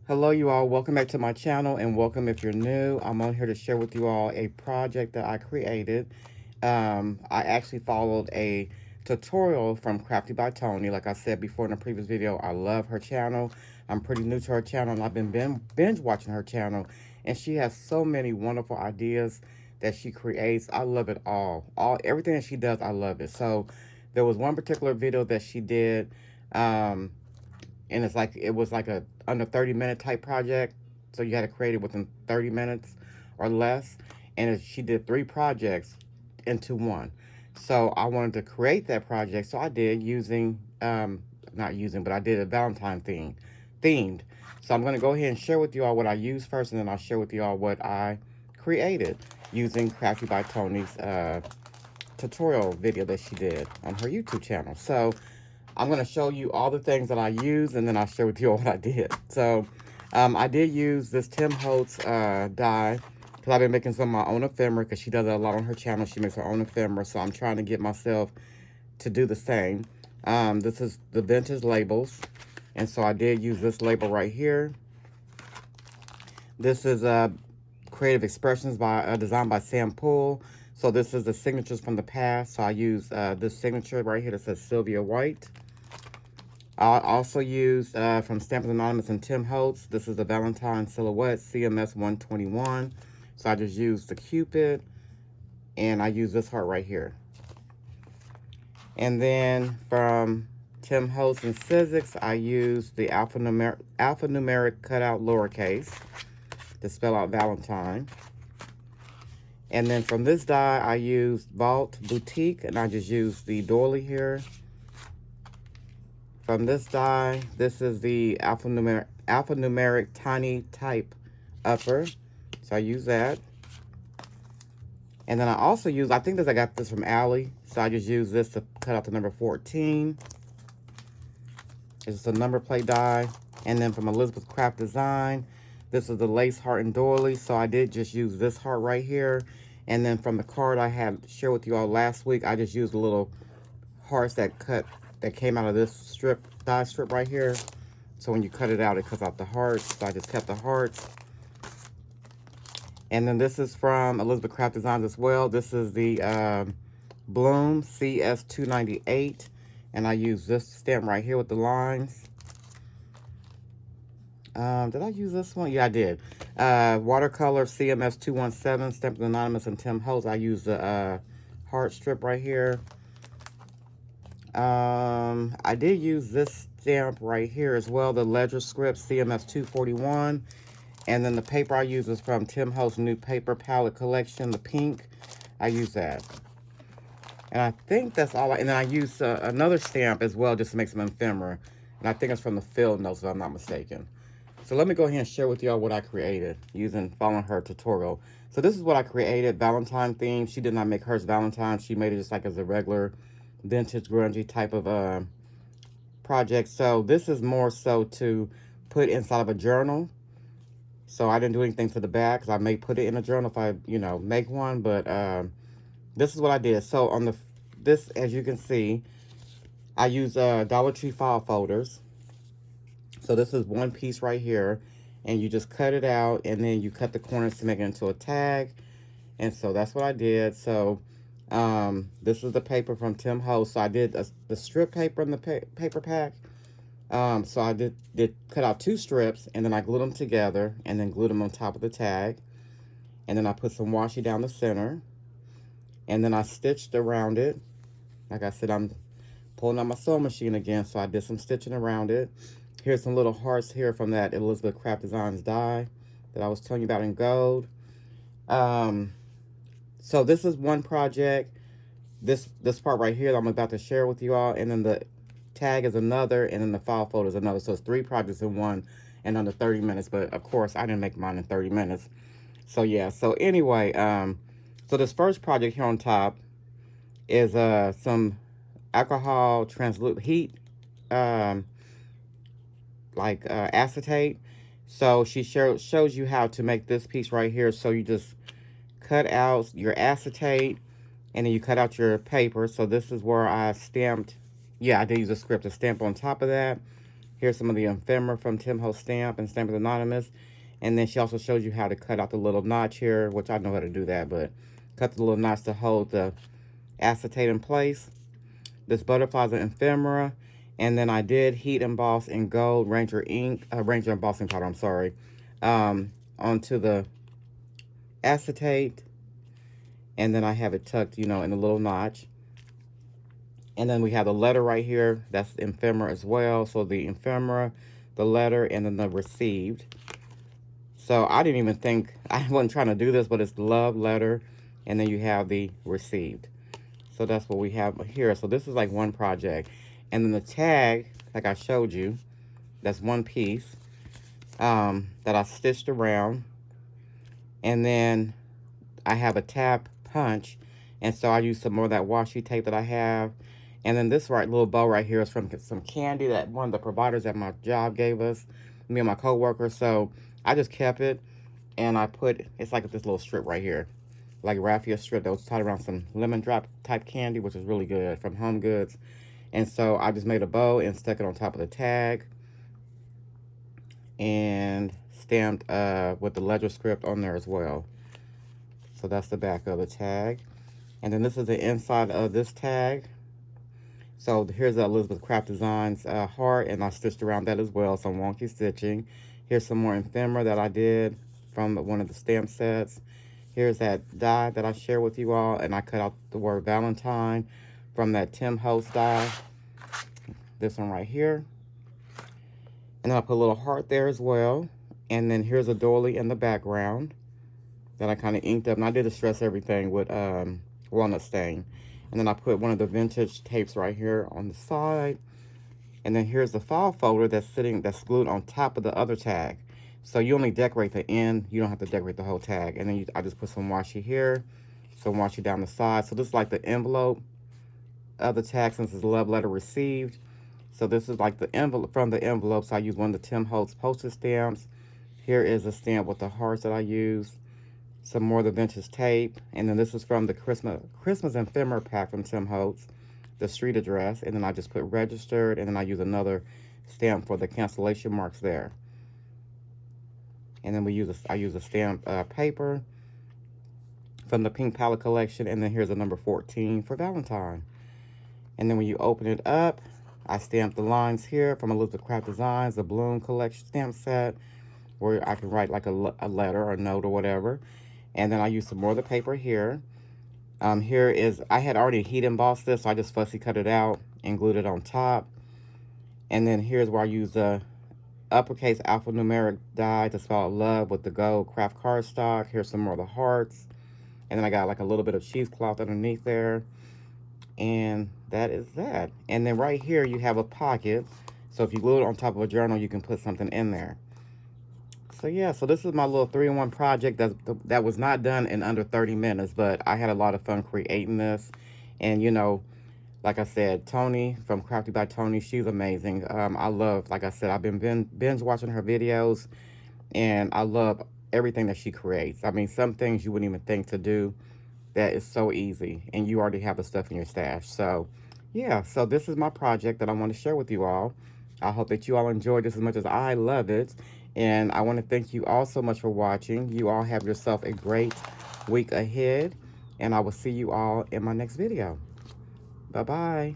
Hello you all, welcome back to my channel and welcome if you're new. I'm on here to share with you all a project that I created. I actually followed a tutorial from Crafty by Toni. Like I said before in a previous video, I love her channel. I'm pretty new to her channel and I've been binge watching her channel, and she has so many wonderful ideas that she creates. I love it everything that she does, I love it. So there was one particular video that she did, and it was like a under 30-minute type project, so you had to create it within 30 minutes or less, and she did 3 projects into one. So I wanted to create that project, so I did using not using, but I did a Valentine themed. So I'm going to go ahead and share with you all what I used first, and then I'll share with you all what I created using Crafty by Toni's tutorial video that she did on her YouTube channel. So I'm going to show you all the things that I use, and then I'll share with you all what I did. So I did use this Tim Holtz die, because I've been making some of my own ephemera, because she does that a lot on her channel. She makes her own ephemera, so I'm trying to get myself to do the same. This is the vintage labels, and so I did use this label right here. This is Creative Expressions designed by Sam Poole. So this is the signatures from the past. So I use this signature right here that says Sylvia White. I also used from Stampin' Anonymous and Tim Holtz. This is the Valentine Silhouette CMS 121. So I just used the Cupid, and I use this heart right here. And then from Tim Holtz and Sizzix, I used the alphanumeric cutout lowercase to spell out Valentine. And then from this die, I used Vault Boutique, and I just used the doily here. From this die, this is the alphanumeric tiny type upper, so I use that. And then I also use, I think I got this from Allie, so I just use this to cut out the number 14. It's just a number plate die. And then from Elizabeth Craft Design, this is the lace heart and doily, so I did just use this heart right here. And then from the card I had shared with you all last week, I just used the little hearts that came out of this die strip right here. So when you cut it out, it cuts out the hearts. So I just kept the hearts. And then this is from Elizabeth Craft Designs as well. This is the Bloom CS298. And I use this stamp right here with the lines. Did I use this one? Yeah, I did. Watercolor CMS 217, Stampin' Anonymous and Tim Holtz. I use the heart strip right here. I did use this stamp right here as well, the Ledger Script CMS 241. And then the paper I use is from Tim Holtz's new paper palette collection, the pink. I use that. And I think that's all. And then I use another stamp as well, just to make some ephemera. And I think it's from the Field Notes, if I'm not mistaken. So let me go ahead and share with y'all what I created following her tutorial. So this is what I created, Valentine theme. She did not make hers Valentine. She made it just like as a regular vintage grungy type of project. So this is more so to put inside of a journal. So I didn't do anything to the back, because I may put it in a journal if I, make one. But this is what I did. So on this, as you can see, I use Dollar Tree file folders. So this is one piece right here, and you just cut it out, and then you cut the corners to make it into a tag. And so that's what I did. So this is the paper from Tim Holtz. So I did the strip paper in the paper pack. So I did cut out 2 strips, and then I glued them together, and then glued them on top of the tag. And then I put some washi down the center, and then I stitched around it. Like I said, I'm pulling out my sewing machine again, so I did some stitching around it. Here's some little hearts here from that Elizabeth Craft Designs die that I was telling you about in gold. So this is one project. This part right here that I'm about to share with you all, and then the tag is another, and then the file folder is another. So it's 3 projects in one, and under 30 minutes. But of course, I didn't make mine in 30 minutes. So yeah. So anyway, so this first project here on top is some alcohol translucent heat, acetate. So she shows you how to make this piece right here. So you just cut out your acetate, and then you cut out your paper. So this is where I stamped. Yeah, I did use a script to stamp on top of that. Here's some of the ephemera from Tim Ho Stamp and Stampers Anonymous. And then she also shows you how to cut out the little notch here, which I know how to do that, but cut the little notch to hold the acetate in place. This butterfly's an ephemera. And then I did heat emboss in gold Ranger ink, Ranger embossing powder, I'm sorry, onto the acetate. And then I have it tucked, you know, in a little notch. And then we have the letter right here. That's ephemera as well. So the ephemera, the letter, and then the received. So I didn't even think, I wasn't trying to do this, but it's the love letter. And then you have the received. So that's what we have here. So this is like one project. And then the tag, like I showed you, that's one piece that I stitched around. And then I have a tab punch. And so I use some more of that washi tape that I have. And then this little bow right here is from some candy that one of the providers at my job gave us, me and my coworker. So I just kept it, and I put, it's like this little strip right here, like raffia strip that was tied around some lemon drop type candy, which is really good from Home Goods. And so I just made a bow and stuck it on top of the tag and stamped with the ledger script on there as well. So that's the back of the tag. And then this is the inside of this tag. So here's the Elizabeth Craft Designs heart, and I stitched around that as well, some wonky stitching. Here's some more ephemera that I did from one of the stamp sets. Here's that die that I share with you all, and I cut out the word Valentine from that Tim Host die. This one right here. And then I put a little heart there as well. And then here's a doily in the background that I kind of inked up. And I did distress everything with walnut stain. And then I put one of the vintage tapes right here on the side. And then here's the file folder that's glued on top of the other tag. So you only decorate the end. You don't have to decorate the whole tag. And then I just put some washi here, some washi down the side. So this is like the envelope of the tag, since it's love letter received. So this is like the envelope from the envelope. So I use one of the Tim Holtz postage stamps. Here is a stamp with the hearts that I used. Some more of the vintage tape. And then this is from the Christmas ephemera pack from Tim Holtz, the street address. And then I just put registered, and then I use another stamp for the cancellation marks there. And then I use a stamp paper from the Pink Palette collection. And then here's a number 14 for Valentine. And then when you open it up, I stamped the lines here from Elizabeth Craft Designs, the Bloom collection stamp set, where I can write like a letter or a note or whatever. And then I used some more of the paper here. Here is, I had already heat embossed this, so I just fussy cut it out and glued it on top. And then here's where I use the uppercase alphanumeric die to spell out love with the gold craft cardstock. Here's some more of the hearts. And then I got like a little bit of cheesecloth underneath there. And that is that. And then right here you have a pocket. So if you glue it on top of a journal, you can put something in there. So yeah, so this is my little 3-in-1 project that was not done in under 30 minutes, but I had a lot of fun creating this. And you know, like I said, Toni from Crafty by Toni, she's amazing. I love, like I said, I've been binge watching her videos, and I love everything that she creates. I mean, some things you wouldn't even think to do that is so easy, and you already have the stuff in your stash. So yeah, so this is my project that I want to share with you all. I hope that you all enjoyed this as much as I love it. And I want to thank you all so much for watching. You all have yourself a great week ahead. And I will see you all in my next video. Bye-bye.